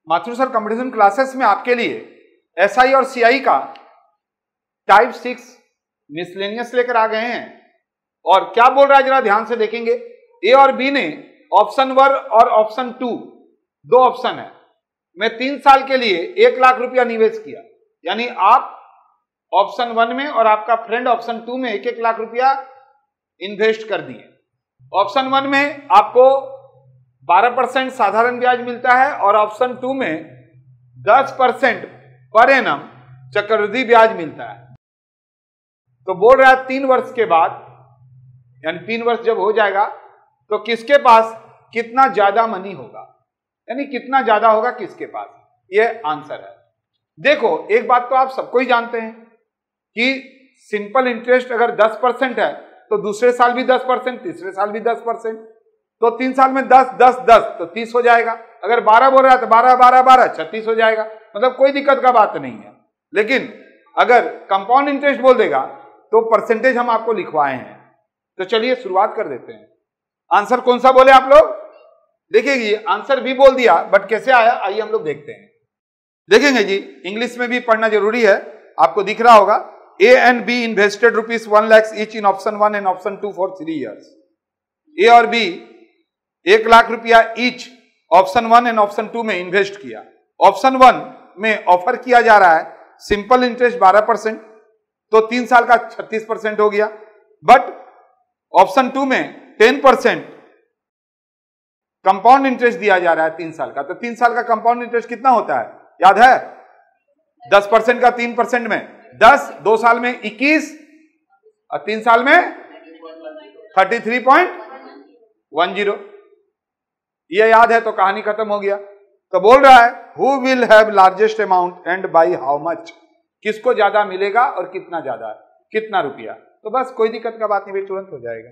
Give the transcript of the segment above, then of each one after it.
Mathur sir competition classes में आपके लिए एसआई और सीआई का टाइप 6 मिसलेनियस लेकर आ गए हैं। और क्या बोल रहा है जरा ध्यान से देखेंगे। ए और बी ने ऑप्शन 1 और ऑप्शन 2 दो ऑप्शन है, मैं 3 साल के लिए 1 लाख रुपया निवेश किया, यानी आप ऑप्शन 1 में और आपका फ्रेंड ऑप्शन 2 में 1-1 लाख रुपया इन्वेस्ट कर दिए। ऑप्शन 1 में आपको 12% साधारण ब्याज मिलता है और ऑप्शन 2 में 10% पर एनम चक्रवृद्धि ब्याज मिलता है। तो बोल रहा है 3 वर्ष के बाद, यानी 3 वर्ष जब हो जाएगा तो किसके पास कितना ज्यादा मनी होगा, यानी कितना ज्यादा होगा किसके पास, यह आंसर है। देखो एक बात तो आप सबको ही जानते हैं कि सिंपल इंटरेस्ट अगर 10% है तो दूसरे साल भी 10%, तीसरे साल भी 10%, तो 3 साल में 10 10 10 तो 30 हो जाएगा। अगर 12 बोल रहा है तो 12 12 12 36 हो जाएगा, मतलब कोई दिक्कत का बात नहीं है। लेकिन अगर कंपाउंड इंटरेस्ट बोल देगा तो परसेंटेज हम आपको लिखवाए हैं। तो चलिए शुरुआत कर देते हैं। आंसर कौन सा बोले आप लोग, देखिए जी आंसर भी बोल दिया, बट कैसे आया आइए हम लोग देखते हैं। देखेंगे जी, इंग्लिश में भी पढ़ना जरूरी है, आपको दिख रहा होगा। A and be invested ₹1 lakh each in option 1 and option 2 for 3 years। ए और बी 1 लाख रुपया ईच ऑप्शन 1 एंड ऑप्शन 2 में इन्वेस्ट किया। ऑप्शन 1 में ऑफर किया जा रहा है सिंपल इंटरेस्ट 12%, तो 3 साल का 36% हो गया। बट ऑप्शन 2 में 10% कंपाउंड इंटरेस्ट दिया जा रहा है 3 साल का। तो 3 साल का कंपाउंड इंटरेस्ट कितना होता है याद है, 10% का 3% में 10, 2 साल में 21 और 3 साल में 33.10। ये याद है तो कहानी खत्म हो गया। तो बोल रहा है who will have largest amount and by how much, किसको ज्यादा मिलेगा और कितना ज्यादा, कितना रुपया। तो बस कोई दिक्कत का बात नहीं भाई, तुरंत हो जाएगा।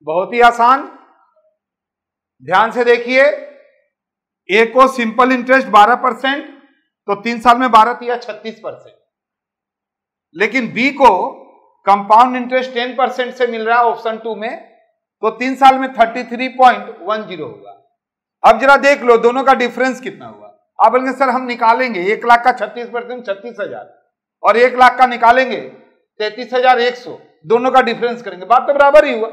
बहुत ही आसान, ध्यान से देखिए। ए को सिंपल इंटरेस्ट 12%, तो 3 साल में 12 या 36%। लेकिन बी को कंपाउंड इंटरेस्ट 10% से मिल रहा है ऑप्शन 2 में, तो 3 साल में 33.10 होगा। अब जरा देख लो दोनों का डिफरेंस कितना हुआ। आप बोलेंगे सर हम निकालेंगे 1 लाख का 36% 36,000 और 1 लाख का निकालेंगे 33,100, दोनों का डिफरेंस करेंगे, बात तो बराबर ही हुआ।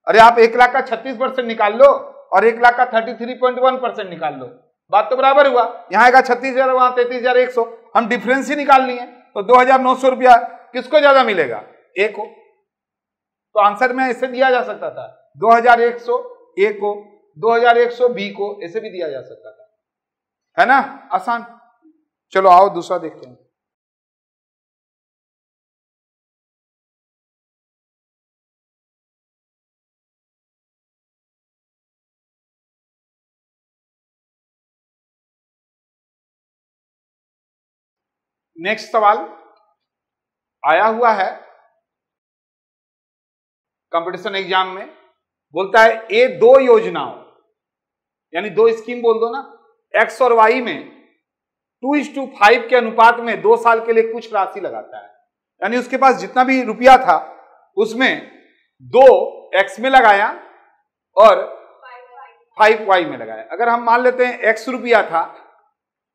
अरे आप 1 लाख का 36% निकाल लो और 1 लाख का 33.1% निकाल लो, बात तो बराबर हुआ। यहां आएगा 36,000, वहां 33,100, हम डिफरेंस ही निकाल लिए, तो 2,900 रुपया किसको ज्यादा मिलेगा, ए को। तो आंसर में ऐसे दिया जा सकता था 2,100 ए को, 2,100 बी को, ऐसे भी दिया जा सकता था, है ना, आसान। चलो आओ दूसरा देखते हैं। नेक्स्ट सवाल आया हुआ है कंपटीशन एग्जाम में, बोलता है ए 2 योजनाओं, यानी 2 स्कीम बोल दो ना, एक्स और वाई में 2:5 के अनुपात में 2 साल के लिए कुछ राशि लगाता है। यानी उसके पास जितना भी रुपया था उसमें 2 एक्स में लगाया और 5 वाई में लगाया। अगर हम मान लेते हैं एक्स रुपया था,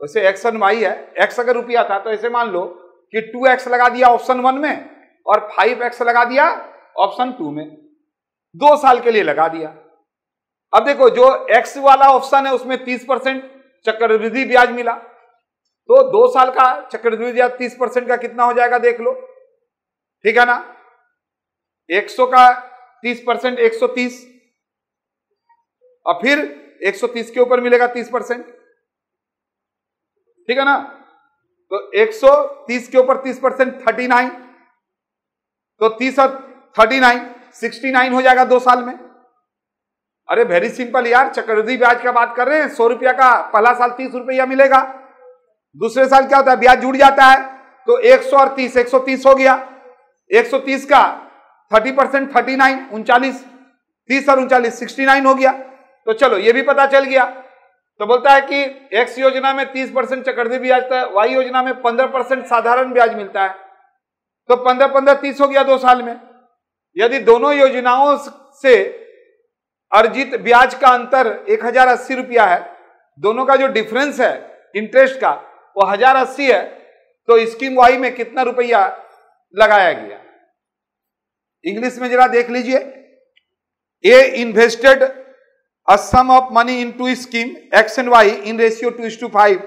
वैसे एक्स और वाई है, एक्स अगर रुपया था तो ऐसे मान लो कि 2x लगा दिया ऑप्शन 1 में और 5x लगा दिया ऑप्शन 2 में, 2 साल के लिए लगा दिया। अब देखो जो x वाला ऑप्शन है उसमें 30% चक्रवृद्धि ब्याज मिला, तो 2 साल का चक्रवृद्धि ब्याज 30% का कितना हो जाएगा देख लो, ठीक है ना। 100 का 30% 130 और फिर 130 के ऊपर मिलेगा 30%, ठीक है ना। तो 130 के ऊपर 30% 39, तो 30 और 39 69 हो जाएगा 2 साल में। अरे वेरी सिंपल यार, चक्रवृद्धि ब्याज का बात कर रहे हैं। 100 रुपया का पहला साल 30 रुपया मिलेगा, दूसरे साल क्या होता है ब्याज जुड़ जाता है, तो 100 और 30 130 हो गया। 130 का 30% 39 39, 30 और 39 69 हो गया। तो चलो ये भी पता चल गया। तो बोलता है कि एक्स योजना में 30% चक्रवृद्धि ब्याज था, वाई योजना में 15% साधारण ब्याज मिलता है, तो 15 15 30 हो गया 2 साल में। यदि दोनों योजनाओं से अर्जित ब्याज का अंतर 1080 रुपया है, दोनों का जो डिफरेंस है इंटरेस्ट का वो 1080 है, तो स्कीम वाई में कितना रुपया लगाया गया? इंग्लिश में जरा देख लीजिए। A invested a sum of money into scheme X and Y in ratio 2:5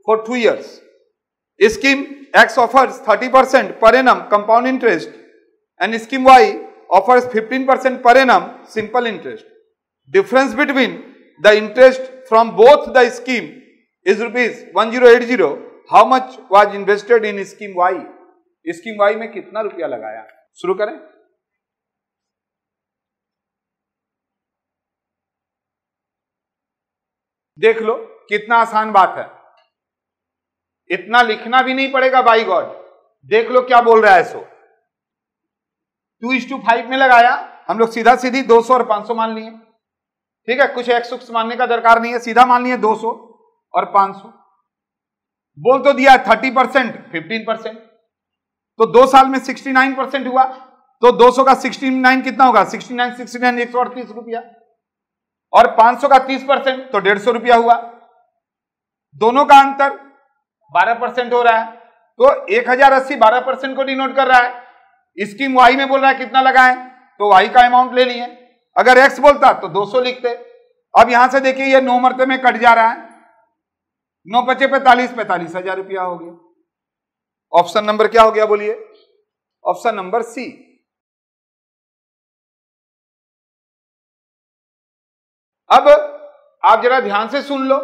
for 2 years. Scheme X offers 30% per annum compound interest and scheme Y offers 15% per annum simple interest. Difference between the interest from both the scheme is rupees 1080. How much was invested in scheme Y? Scheme Y में कितना रुपया लगाया? शुरू करें। देख लो कितना आसान बात है, इतना लिखना भी नहीं पड़ेगा बाई गॉड। देख लो क्या बोल रहा है। सो 2:5 में लगाया, हम लोग सीधा सीधी 200 और 500 मान लिए। ठीक है, कुछ एक्स मानने का दरकार नहीं है, सीधा मान लिए 200 और 500। बोल तो दिया 30%, 15%, तो 2 साल में 69% हुआ। तो 200 का 69 कितना होगा? 69 138 रुपया, और 500 का 30% तो 150 रुपया हुआ। दोनों का अंतर 12% हो रहा है, तो 1080 12% को डिनोट कर रहा है। स्कीम वाई में बोल रहा है कितना लगाएं, तो वाई का अमाउंट ले लिए। अगर एक्स बोलता तो 200 लिखते। अब यहां से देखिए ये 9 मरते में कट जा रहा है, 9 × 5 = 45,000 रुपया हो गया। ऑप्शन नंबर क्या हो गया बोलिए? Option number C. अब आप जरा ध्यान से सुन लो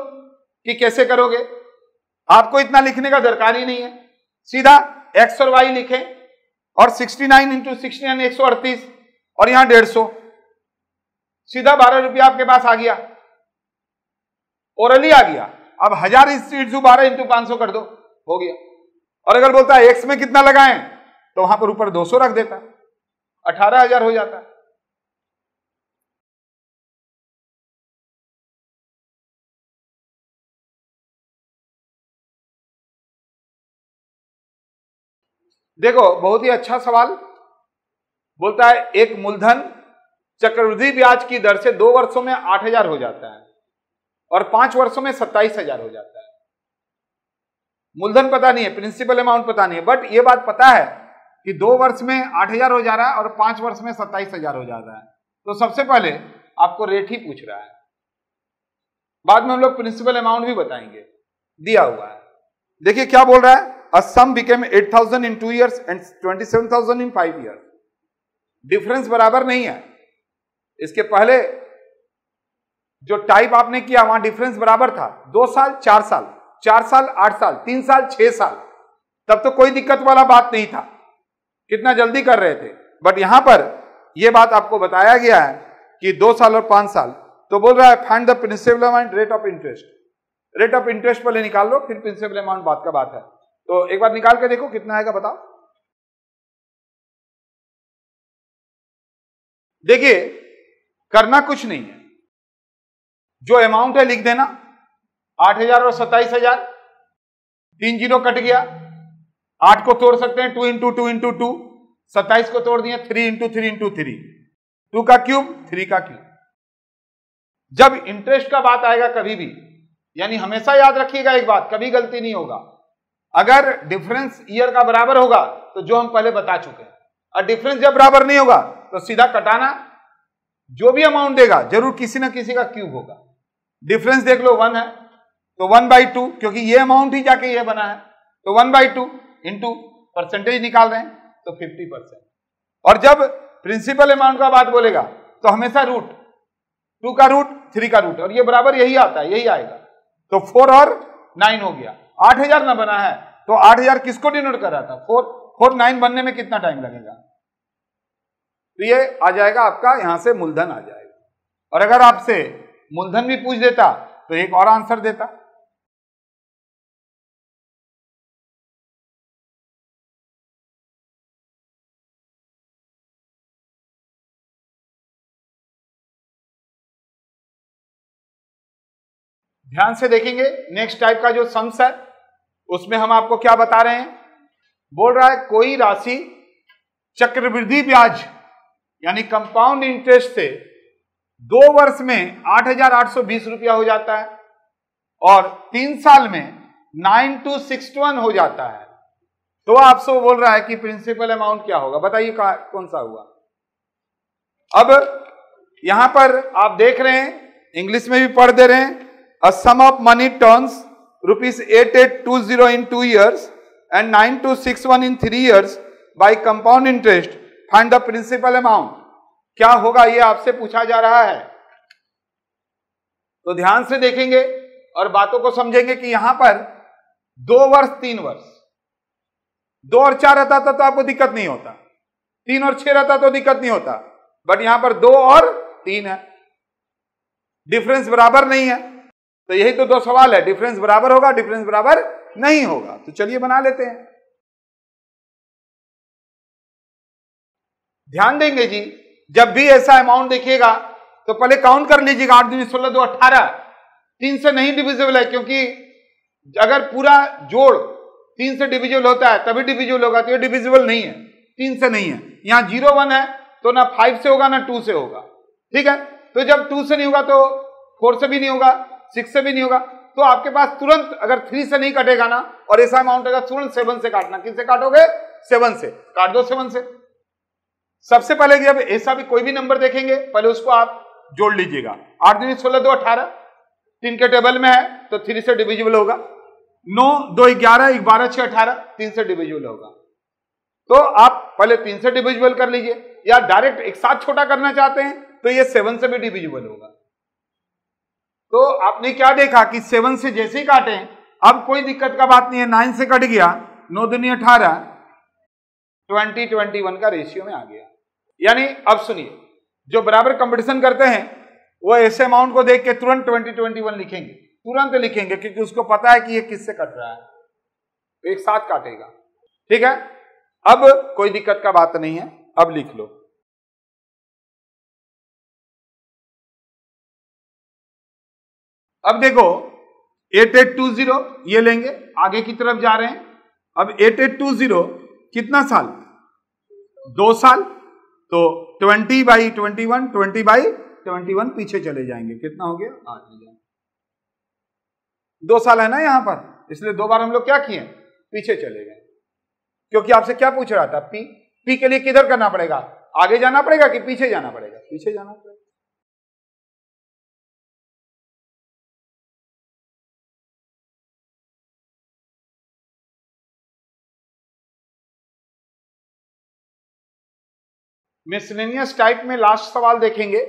कि कैसे करोगे। आपको इतना लिखने का दरकार ही नहीं है, सीधा एक्स और वाई लिखें और 69 × 69 138 और यहां 150, सीधा 12 रुपया आपके पास आ गया, ओरली आ गया। अब 1000 12 × 500 कर दो, हो गया। और अगर बोलता है एक्स में कितना लगाएं, तो वहां पर ऊपर 200 रख देता, 18,000 हो जाता है। देखो बहुत ही अच्छा सवाल। बोलता है एक मूलधन चक्रवृद्धि ब्याज की दर से 2 वर्षों में 8,000 हो जाता है और 5 वर्षों में 27,000 हो जाता है। मूलधन पता नहीं है, प्रिंसिपल अमाउंट पता नहीं है, बट ये बात पता है कि 2 वर्ष में 8,000 हो जा रहा है और 5 वर्ष में 27,000 हो जाता है। तो सबसे पहले आपको रेट ही पूछ रहा है, बाद में हम लोग प्रिंसिपल अमाउंट भी बताएंगे, दिया हुआ है। देखिए क्या बोल रहा है, a sum became 8,000 in 2 years and 27,000 in 5 years. Difference बराबर नहीं है। इसके पहले जो टाइप आपने किया वहां डिफरेंस बराबर था, 2 साल 4 साल, 4 साल 8 साल, 3 साल 6 साल, तब तो कोई दिक्कत वाला बात नहीं था, कितना जल्दी कर रहे थे। बट यहां पर यह बात आपको बताया गया है कि 2 साल और 5 साल। तो बोल रहा है find the principal amount rate of interest. Rate of interest पहले निकाल लो, फिर प्रिंसिपल अमाउंट बात का बात है। तो एक बार निकाल के देखो कितना आएगा, बताओ। देखिए करना कुछ नहीं है, जो अमाउंट है लिख देना, 8,000 और 27,000, 3 जीरो कट गया। 8 को तोड़ सकते हैं 2 × 2 × 2, 27 को तोड़ दिए 3 × 3 × 3, 2 का क्यूब 3 का क्यूब। जब इंटरेस्ट का बात आएगा कभी भी, यानी हमेशा याद रखिएगा एक बात, कभी गलती नहीं होगा। अगर डिफरेंस ईयर का बराबर होगा तो जो हम पहले बता चुके हैं, और डिफरेंस जब बराबर नहीं होगा तो सीधा कटाना, जो भी अमाउंट देगा जरूर किसी ना किसी का क्यूब होगा। डिफरेंस देख लो 1 है तो 1/2, क्योंकि ये अमाउंट ही जाके ये बना है, तो 1/2 इंटू परसेंटेज निकाल रहे हैं तो 50%। और जब प्रिंसिपल अमाउंट का बात बोलेगा तो हमेशा रूट, 2 का रूट 3 का रूट, और ये बराबर यही आता है, यही आएगा। तो 4 और 9 हो गया, 8,000 ना बना है तो 8,000 किसको डिनोट कर रहा था? 4 9 बनने में कितना टाइम लगेगा? तो ये आ जाएगा आपका, यहां से मूलधन आ जाएगा। और अगर आपसे मूलधन भी पूछ देता तो एक और आंसर देता। ध्यान से देखेंगे नेक्स्ट टाइप का जो सम्स है, उसमें हम आपको क्या बता रहे हैं। बोल रहा है कोई राशि चक्रवृद्धि ब्याज यानी कंपाउंड इंटरेस्ट से 2 वर्ष में 8,820 रुपया हो जाता है और 3 साल में 9,261 हो जाता है। तो आपसे बोल रहा है कि प्रिंसिपल अमाउंट क्या होगा, बताइए कौन सा हुआ। अब यहां पर आप देख रहे हैं, इंग्लिश में भी पढ़ दे रहे हैं, अ sum of money turns ₹8820 in 2 years and 9,261 in 3 years by compound interest, find the principal amount। क्या होगा ये आपसे पूछा जा रहा है। तो ध्यान से देखेंगे और बातों को समझेंगे कि यहां पर 2 वर्ष 3 वर्ष, 2 और 4 रहता था तो आपको दिक्कत नहीं होता, 3 और 6 रहता तो दिक्कत नहीं होता, बट यहां पर 2 और 3 है, डिफरेंस बराबर नहीं है। तो यही तो 2 सवाल है, डिफरेंस बराबर होगा, डिफरेंस बराबर नहीं होगा। तो चलिए बना लेते हैं। ध्यान देंगे जी, जब भी ऐसा अमाउंट देखिएगा तो पहले काउंट कर लीजिएगा, 8 दूनी 16, 2 18, 3 से नहीं डिविजिबल है, क्योंकि अगर पूरा जोड़ 3 से डिविजिबल होता है तभी डिविजिबल होगा, तो ये डिविजिबल नहीं है, 3 से नहीं है। यहां 0 1 है तो ना 5 से होगा ना 2 से होगा, ठीक है। तो जब 2 से नहीं होगा तो 4 से भी नहीं होगा, 6 से भी नहीं होगा, तो आपके पास तुरंत अगर 3 से नहीं कटेगा ना और ऐसा अमाउंट होगा, तुरंत 7 से काटना। किससे काटोगे? 7 से काट दो, 7 से। सबसे पहले जब ऐसा भी कोई भी नंबर देखेंगे पहले उसको आप जोड़ लीजिएगा। 8 दूनी 16, 2 18, 3 के टेबल में है तो 3 से डिविजिबल होगा। 9 2 11, 12 6 18, 3 से डिविजिबल होगा। तो आप पहले 3 से डिविजिबल कर लीजिए, या डायरेक्ट एक साथ छोटा करना चाहते हैं तो ये 7 से भी डिविजिबल होगा। तो आपने क्या देखा कि 7 से जैसे ही काटे, अब कोई दिक्कत का बात नहीं है, 9 से कट गया, 9 दूनी 18, 20 21 का रेशियो में आ गया। यानी अब सुनिए, जो बराबर कंपटीशन करते हैं वो ऐसे अमाउंट को देख के तुरंत 20 21 लिखेंगे, तुरंत लिखेंगे, क्योंकि उसको पता है कि ये किससे कट रहा है, तो एक साथ काटेगा, ठीक है। अब कोई दिक्कत का बात नहीं है, अब लिख लो। अब देखो 8820 ये लेंगे, आगे की तरफ जा रहे हैं। अब 8820 कितना साल? 2 साल, तो 20/21, 20/21 पीछे चले जाएंगे, कितना हो गया? 8 हो जाएंगे। 2 साल है ना यहां पर, इसलिए 2 बार हम लोग क्या किए? पीछे चले गए, क्योंकि आपसे क्या पूछ रहा था? पी के लिए किधर करना पड़ेगा? आगे जाना पड़ेगा कि पीछे जाना पड़ेगा? पीछे जाना पड़ेगा। मिसलेनियस टाइप में लास्ट सवाल देखेंगे,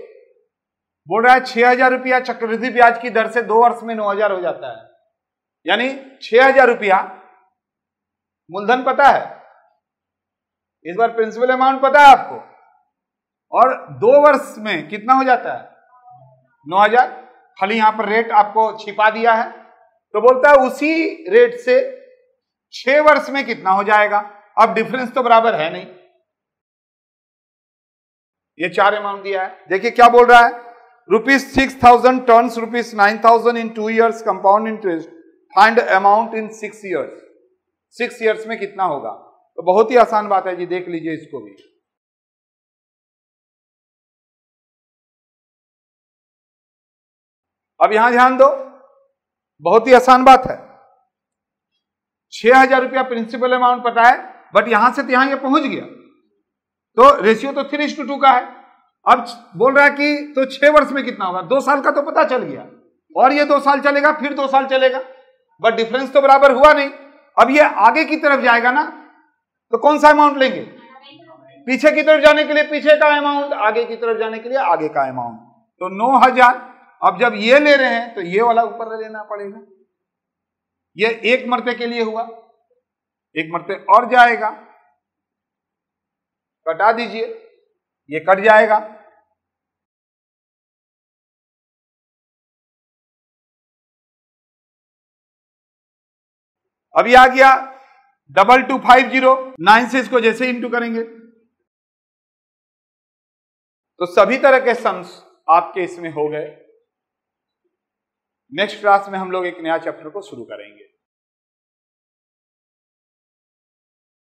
बोल रहा है 6,000 रुपया चक्रवृद्धि ब्याज की दर से 2 वर्ष में 9,000 हो जाता है। यानी 6,000 रुपया मूलधन पता है, इस बार प्रिंसिपल अमाउंट पता है आपको, और 2 वर्ष में कितना हो जाता है? 9,000। खाली यहां पर रेट आपको छिपा दिया है, तो बोलता है उसी रेट से 6 वर्ष में कितना हो जाएगा। अब डिफरेंस तो बराबर है नहीं, ये 4 अमाउंट दिया है। देखिए क्या बोल रहा है, ₹6,000 turns ₹9,000 in 2 years compound interest, find amount in 6 years। 6 years में कितना होगा? तो बहुत ही आसान बात है जी, देख लीजिए इसको भी। अब यहां ध्यान दो, बहुत ही आसान बात है। 6,000 रुपया प्रिंसिपल अमाउंट पता है, बट यहां से तो यहां ये पहुंच गया, तो रेशियो तो 3:2 का है। अब बोल रहा है कि तो 6 वर्ष में कितना होगा? 2 साल का तो पता चल गया, और ये 2 साल चलेगा, फिर 2 साल चलेगा, बट डिफरेंस तो बराबर हुआ नहीं। अब ये आगे की तरफ जाएगा ना, तो कौन सा अमाउंट लेंगे? पीछे की तरफ जाने के लिए पीछे का अमाउंट, आगे की तरफ जाने के लिए आगे का अमाउंट। तो 9,000। अब जब ये ले रहे हैं तो ये वाला ऊपर लेना पड़ेगा, ये 1 मरते के लिए हुआ, 1 मरते और जाएगा, कटा दीजिए, ये कट जाएगा। अभी आ गया 2250, 9 से इसको जैसे इंटू करेंगे तो सभी तरह के सम्स आपके इसमें हो गए। नेक्स्ट क्लास में हम लोग एक नया चैप्टर को शुरू करेंगे।